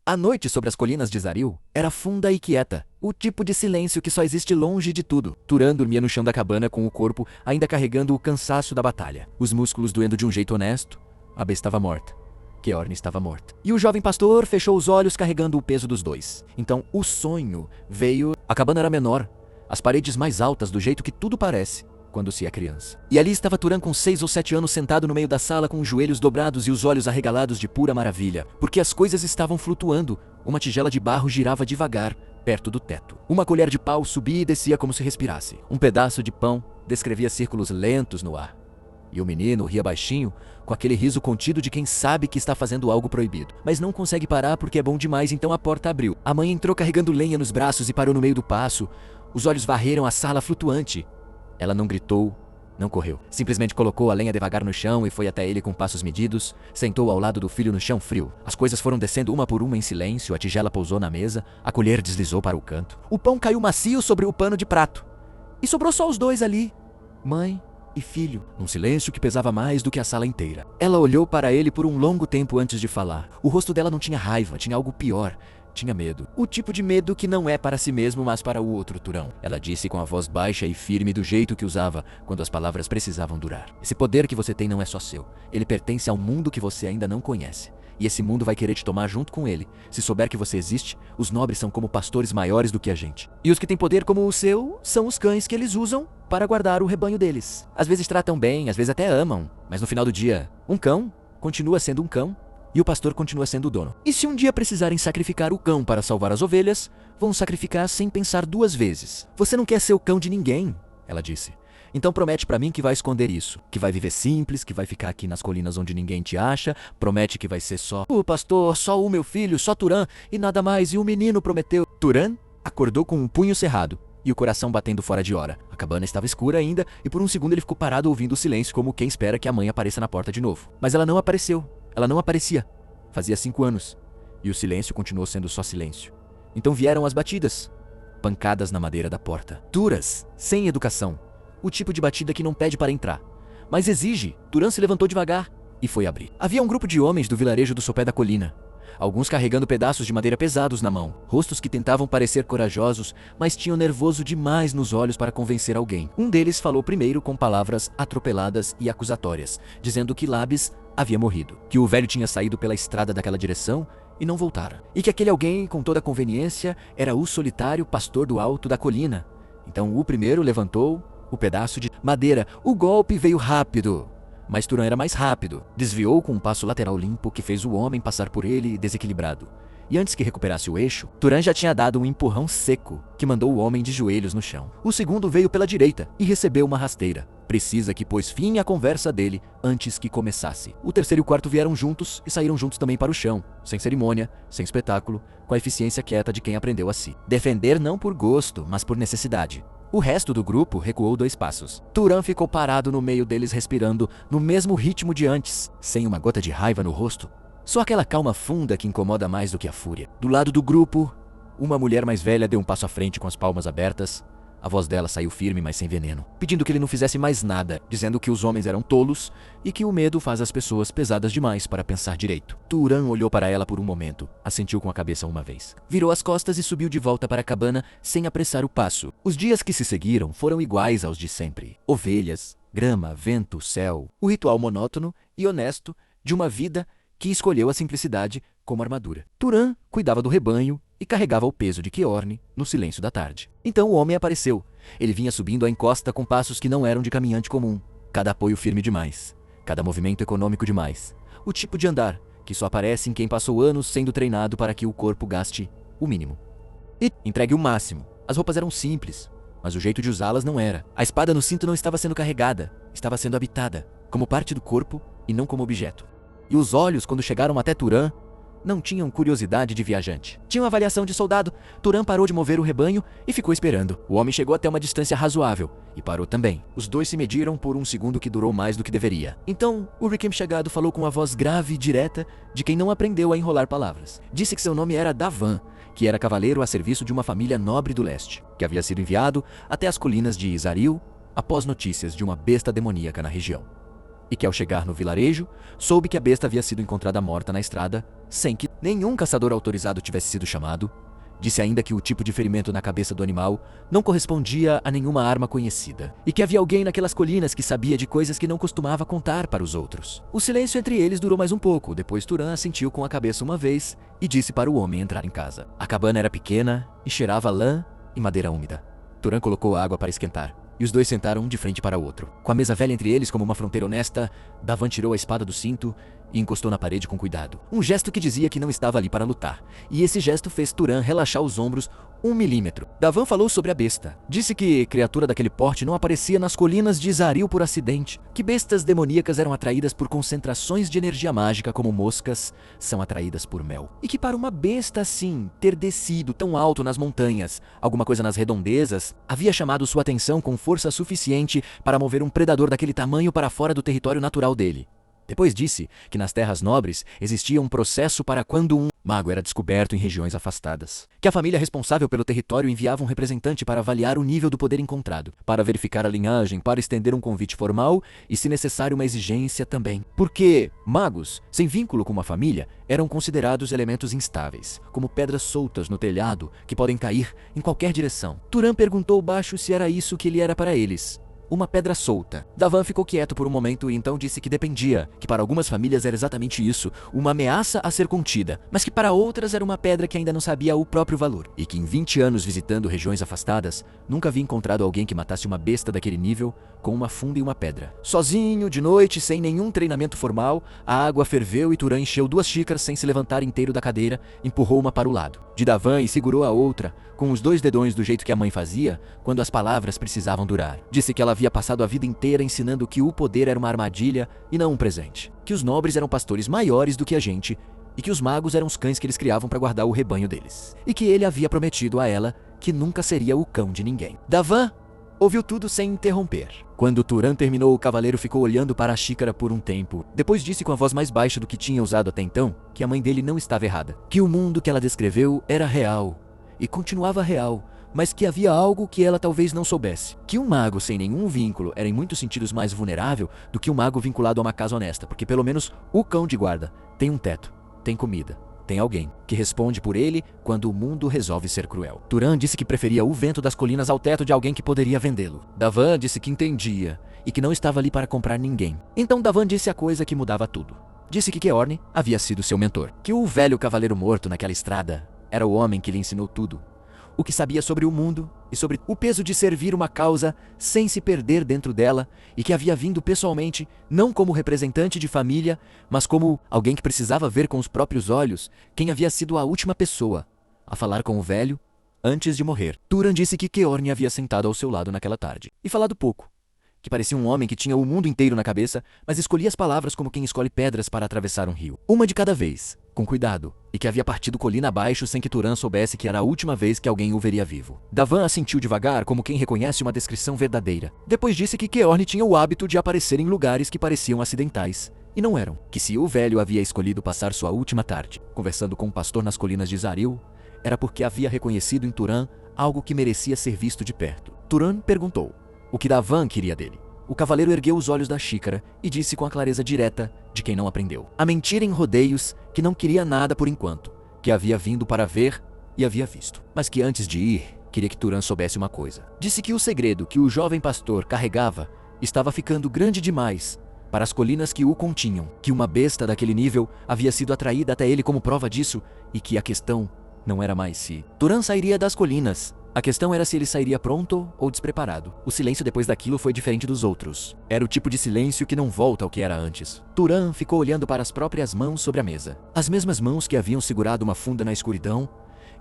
A noite sobre as colinas de Zaril era funda e quieta, o tipo de silêncio que só existe longe de tudo. Turan dormia no chão da cabana com o corpo ainda carregando o cansaço da batalha, os músculos doendo de um jeito honesto. A Bê estava morta. Keorne estava morta. E o jovem pastor fechou os olhos carregando o peso dos dois. Então o sonho veio. A cabana era menor, as paredes mais altas do jeito que tudo parece quando se é criança. E ali estava Turan com 6 ou 7 anos sentado no meio da sala com os joelhos dobrados e os olhos arregalados de pura maravilha, porque as coisas estavam flutuando. Uma tigela de barro girava devagar perto do teto. Uma colher de pau subia e descia como se respirasse. Um pedaço de pão descrevia círculos lentos no ar. E o menino ria baixinho, com aquele riso contido de quem sabe que está fazendo algo proibido, mas não consegue parar porque é bom demais, então a porta abriu. A mãe entrou carregando lenha nos braços e parou no meio do passo. Os olhos varreram a sala flutuante. Ela não gritou, não correu. Simplesmente colocou a lenha devagar no chão e foi até ele com passos medidos. Sentou ao lado do filho no chão frio. As coisas foram descendo uma por uma em silêncio. A tigela pousou na mesa. A colher deslizou para o canto. O pão caiu macio sobre o pano de prato. E sobrou só os dois ali. Mãe e filho, num silêncio que pesava mais do que a sala inteira. Ela olhou para ele por um longo tempo antes de falar. O rosto dela não tinha raiva, tinha algo pior. Tinha medo. O tipo de medo que não é para si mesmo, mas para o outro Turão. Ela disse com a voz baixa e firme do jeito que usava quando as palavras precisavam durar. Esse poder que você tem não é só seu. Ele pertence ao mundo que você ainda não conhece. E esse mundo vai querer te tomar junto com ele. Se souber que você existe, os nobres são como pastores maiores do que a gente. E os que têm poder como o seu são os cães que eles usam para guardar o rebanho deles. Às vezes tratam bem, às vezes até amam. Mas no final do dia, um cão continua sendo um cão. E o pastor continua sendo o dono. E se um dia precisarem sacrificar o cão para salvar as ovelhas, vão sacrificar sem pensar 2 vezes. Você não quer ser o cão de ninguém, ela disse. Então promete para mim que vai esconder isso, que vai viver simples, que vai ficar aqui nas colinas onde ninguém te acha, promete que vai ser só o pastor, só o meu filho, só Turan e nada mais, e o menino prometeu. Turan acordou com um punho cerrado e o coração batendo fora de hora. A cabana estava escura ainda e por um segundo ele ficou parado ouvindo o silêncio como quem espera que a mãe apareça na porta de novo. Mas ela não apareceu. Ela não aparecia. Fazia 5 anos. E o silêncio continuou sendo só silêncio. Então vieram as batidas. Pancadas na madeira da porta. Duras, sem educação. O tipo de batida que não pede para entrar. Mas exige. Turan se levantou devagar e foi abrir. Havia um grupo de homens do vilarejo do sopé da colina. Alguns carregando pedaços de madeira pesados na mão. Rostos que tentavam parecer corajosos, mas tinham nervoso demais nos olhos para convencer alguém. Um deles falou primeiro com palavras atropeladas e acusatórias, dizendo que Labis havia morrido, que o velho tinha saído pela estrada daquela direção e não voltara, e que aquele alguém com toda a conveniência era o solitário pastor do alto da colina. Então o primeiro levantou o pedaço de madeira. O golpe veio rápido, mas Turan era mais rápido. Desviou com um passo lateral limpo que fez o homem passar por ele desequilibrado. E antes que recuperasse o eixo, Turan já tinha dado um empurrão seco que mandou o homem de joelhos no chão. O segundo veio pela direita e recebeu uma rasteira precisa que pôs fim à conversa dele antes que começasse. O terceiro e o quarto vieram juntos e saíram juntos também para o chão, sem cerimônia, sem espetáculo, com a eficiência quieta de quem aprendeu a si. Defender não por gosto, mas por necessidade. O resto do grupo recuou 2 passos. Turan ficou parado no meio deles respirando no mesmo ritmo de antes, sem uma gota de raiva no rosto. Só aquela calma funda que incomoda mais do que a fúria. Do lado do grupo, uma mulher mais velha deu um passo à frente com as palmas abertas. A voz dela saiu firme, mas sem veneno, pedindo que ele não fizesse mais nada, dizendo que os homens eram tolos e que o medo faz as pessoas pesadas demais para pensar direito. Turan olhou para ela por um momento, assentiu com a cabeça uma vez. Virou as costas e subiu de volta para a cabana sem apressar o passo. Os dias que se seguiram foram iguais aos de sempre. Ovelhas, grama, vento, céu. O ritual monótono e honesto de uma vida que escolheu a simplicidade como armadura. Turan cuidava do rebanho e carregava o peso de Keorne no silêncio da tarde. Então o homem apareceu. Ele vinha subindo a encosta com passos que não eram de caminhante comum. Cada apoio firme demais. Cada movimento econômico demais. O tipo de andar que só aparece em quem passou anos sendo treinado para que o corpo gaste o mínimo. E entregue o máximo. As roupas eram simples, mas o jeito de usá-las não era. A espada no cinto não estava sendo carregada, estava sendo habitada, como parte do corpo e não como objeto. E os olhos, quando chegaram até Turan, não tinham curiosidade de viajante. Tinham avaliação de soldado. Turan parou de mover o rebanho e ficou esperando. O homem chegou até uma distância razoável e parou também. Os dois se mediram por um segundo que durou mais do que deveria. Então, o Rikem chegado falou com a voz grave e direta de quem não aprendeu a enrolar palavras. Disse que seu nome era Davan, que era cavaleiro a serviço de uma família nobre do leste, que havia sido enviado até as colinas de Izaril após notícias de uma besta demoníaca na região. e que ao chegar no vilarejo, soube que a besta havia sido encontrada morta na estrada, sem que nenhum caçador autorizado tivesse sido chamado. Disse ainda que o tipo de ferimento na cabeça do animal não correspondia a nenhuma arma conhecida, e que havia alguém naquelas colinas que sabia de coisas que não costumava contar para os outros. O silêncio entre eles durou mais um pouco, depois Turan assentiu com a cabeça uma vez e disse para o homem entrar em casa. A cabana era pequena e cheirava a lã e madeira úmida. Turan colocou água para esquentar, e os dois sentaram um de frente para o outro. Com a mesa velha entre eles como uma fronteira honesta, Davan tirou a espada do cinto e encostou na parede com cuidado. Um gesto que dizia que não estava ali para lutar. E esse gesto fez Turan relaxar os ombros 1 milímetro. Davan falou sobre a besta. Disse que criatura daquele porte não aparecia nas colinas de Zaril por acidente. Que bestas demoníacas eram atraídas por concentrações de energia mágica como moscas são atraídas por mel. E que para uma besta assim, ter descido tão alto nas montanhas, alguma coisa nas redondezas, havia chamado sua atenção com força suficiente para mover um predador daquele tamanho para fora do território natural dele. Depois disse que nas terras nobres existia um processo para quando um mago era descoberto em regiões afastadas. Que a família responsável pelo território enviava um representante para avaliar o nível do poder encontrado, para verificar a linhagem, para estender um convite formal e, se necessário, uma exigência também. Porque magos, sem vínculo com uma família, eram considerados elementos instáveis, como pedras soltas no telhado que podem cair em qualquer direção. Turan perguntou baixo se era isso que ele era para eles. Uma pedra solta. Davan ficou quieto por um momento e então disse que dependia, que para algumas famílias era exatamente isso, uma ameaça a ser contida, mas que para outras era uma pedra que ainda não sabia o próprio valor, e que em 20 anos visitando regiões afastadas, nunca havia encontrado alguém que matasse uma besta daquele nível com uma funda e uma pedra. Sozinho, de noite, sem nenhum treinamento formal, a água ferveu e Turan encheu 2 xícaras sem se levantar inteiro da cadeira, empurrou uma para o lado de Davan e segurou a outra, com os 2 dedões do jeito que a mãe fazia, quando as palavras precisavam durar. Disse que ela havia passado a vida inteira ensinando que o poder era uma armadilha e não um presente. Que os nobres eram pastores maiores do que a gente e que os magos eram os cães que eles criavam para guardar o rebanho deles. E que ele havia prometido a ela que nunca seria o cão de ninguém. Davan ouviu tudo sem interromper. Quando Turan terminou, o cavaleiro ficou olhando para a xícara por um tempo. Depois disse com a voz mais baixa do que tinha usado até então que a mãe dele não estava errada. Que o mundo que ela descreveu era real e continuava real, mas que havia algo que ela talvez não soubesse. Que um mago sem nenhum vínculo era em muitos sentidos mais vulnerável do que um mago vinculado a uma casa honesta, porque pelo menos o cão de guarda tem um teto, tem comida, tem alguém que responde por ele quando o mundo resolve ser cruel. Turan disse que preferia o vento das colinas ao teto de alguém que poderia vendê-lo. Davan disse que entendia e que não estava ali para comprar ninguém. Então Davan disse a coisa que mudava tudo. Disse que Keorn havia sido seu mentor. Que o velho cavaleiro morto naquela estrada era o homem que lhe ensinou tudo. O que sabia sobre o mundo e sobre o peso de servir uma causa sem se perder dentro dela, e que havia vindo pessoalmente, não como representante de família, mas como alguém que precisava ver com os próprios olhos quem havia sido a última pessoa a falar com o velho antes de morrer. Turan disse que Keorn havia sentado ao seu lado naquela tarde e falado pouco. Que parecia um homem que tinha o mundo inteiro na cabeça, mas escolhia as palavras como quem escolhe pedras para atravessar um rio. Uma de cada vez, com cuidado, e que havia partido colina abaixo sem que Turan soubesse que era a última vez que alguém o veria vivo. Davan assentiu devagar, como quem reconhece uma descrição verdadeira. Depois disse que Keorn tinha o hábito de aparecer em lugares que pareciam acidentais, e não eram. Que se o velho havia escolhido passar sua última tarde conversando com um pastor nas colinas de Zaril, era porque havia reconhecido em Turan algo que merecia ser visto de perto. Turan perguntou o que Davan queria dele. O cavaleiro ergueu os olhos da xícara e disse com a clareza direta de quem não aprendeu. A mentir em rodeios que não queria nada por enquanto, que havia vindo para ver e havia visto. Mas que antes de ir, queria que Turan soubesse uma coisa. Disse que o segredo que o jovem pastor carregava estava ficando grande demais para as colinas que o continham, que uma besta daquele nível havia sido atraída até ele como prova disso, e que a questão não era mais se Turan sairia das colinas. A questão era se ele sairia pronto ou despreparado. O silêncio depois daquilo foi diferente dos outros. Era o tipo de silêncio que não volta ao que era antes. Turan ficou olhando para as próprias mãos sobre a mesa. As mesmas mãos que haviam segurado uma funda na escuridão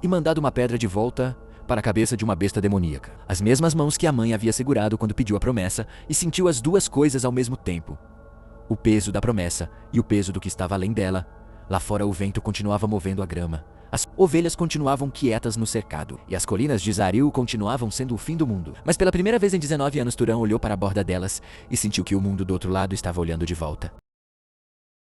e mandado uma pedra de volta para a cabeça de uma besta demoníaca. As mesmas mãos que a mãe havia segurado quando pediu a promessa e sentiu as duas coisas ao mesmo tempo. O peso da promessa e o peso do que estava além dela. Lá fora o vento continuava movendo a grama. As ovelhas continuavam quietas no cercado, e as colinas de Zaril continuavam sendo o fim do mundo. Mas pela primeira vez em 19 anos, Turan olhou para a borda delas e sentiu que o mundo do outro lado estava olhando de volta.